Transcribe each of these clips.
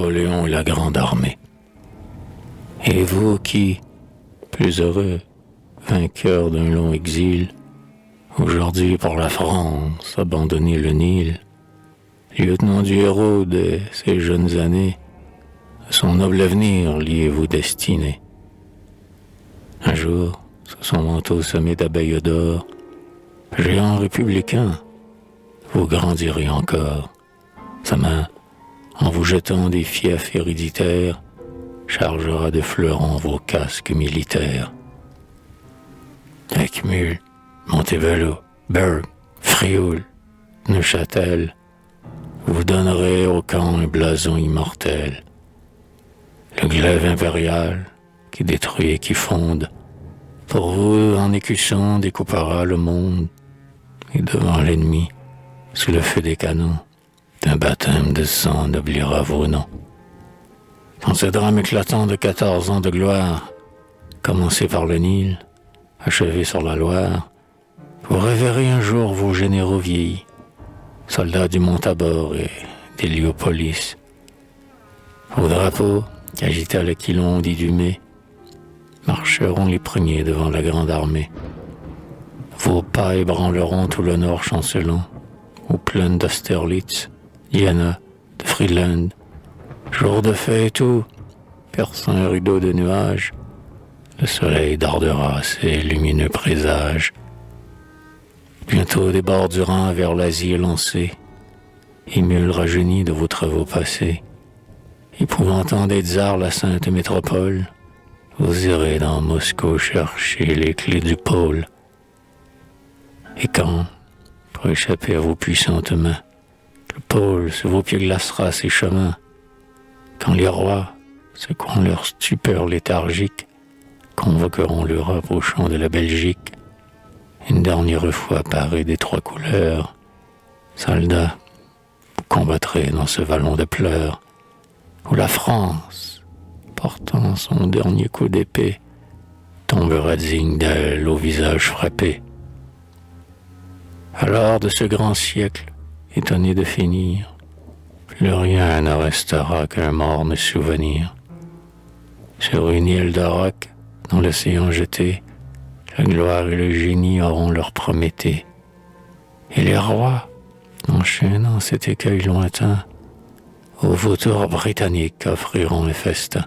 Napoléon et la grande armée. Et vous qui, plus heureux, vainqueur d'un long exil, aujourd'hui pour la France, abandonnez le Nil, lieutenant du héros de ces jeunes années, à son noble avenir liez-vous destiné. Un jour, sous son manteau semé d'abeilles d'or, géant républicain, vous grandirez encore. Sa main, en vous jetant des fiefs héréditaires, chargera de fleurons vos casques militaires. Eckmühl, Montebello, Berg, Frioul, Neuchâtel, vous donnerez au camp un blason immortel. Le glaive impérial, qui détruit et qui fonde, pour vous, en écusson, découpera le monde, et devant l'ennemi, sous le feu des canons, d'un baptême de sang n'oubliera vos noms. Quand ce drame éclatant de 14 ans de gloire, commencé par le Nil, achevé sur la Loire, vous reverrez un jour vos généraux vieillis, soldats du Mont-Tabor et d'Héliopolis. Vos drapeaux, agités à l'aquilon d'Idumée, marcheront les premiers devant la grande armée. Vos pas ébranleront tout le nord chancelant, aux plaines d'Austerlitz, Jena, de Friedland. Jour de fête où, perçant un rideau de nuages, le soleil dardera ses lumineux présages. Bientôt des bords du Rhin vers l'Asie élancés, émule rajeuni de vos travaux passés, épouvantant des tsars la sainte métropole, vous irez dans Moscou chercher les clés du pôle. Et quand, pour échapper à vos puissantes mains, le pôle sous vos pieds glacera ses chemins, quand les rois, secouant leur stupeur léthargique, convoqueront l'Europe au champ de la Belgique, une dernière fois parée des trois couleurs, soldats, vous combattrez dans ce vallon de pleurs, où la France, portant son dernier coup d'épée, tombera digne d'elle au visage frappé. Alors de ce grand siècle, étonné de finir, plus rien ne restera qu'un morne souvenir. Sur une île de roc, dans l'océan jeté, la gloire et le génie auront leur Prométhée. Et les rois, enchaînant cet écueil lointain, aux vautours britanniques offriront un festin.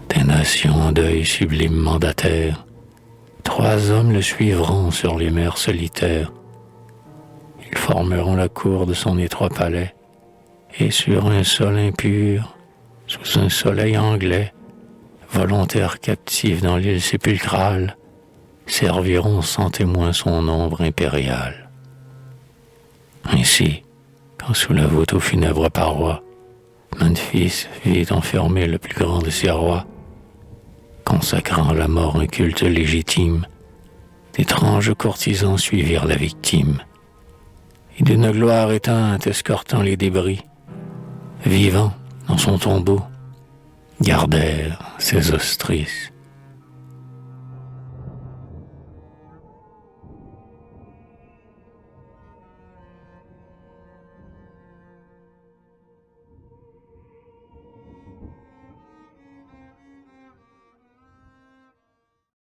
Des nations en deuil sublime mandataire, 3 hommes le suivront sur les mers solitaires. Ils formeront la cour de son étroit palais, et sur un sol impur, sous un soleil anglais, volontaires captifs dans l'île sépulcrale, serviront sans témoin son ombre impériale. Ainsi, quand sous la voûte aux funèbres parois, Memphis vit enfermer le plus grand de ses rois, consacrant à la mort un culte légitime, d'étranges courtisans suivirent la victime, et d'une gloire éteinte escortant les débris, vivant dans son tombeau, gardèrent ses ostrices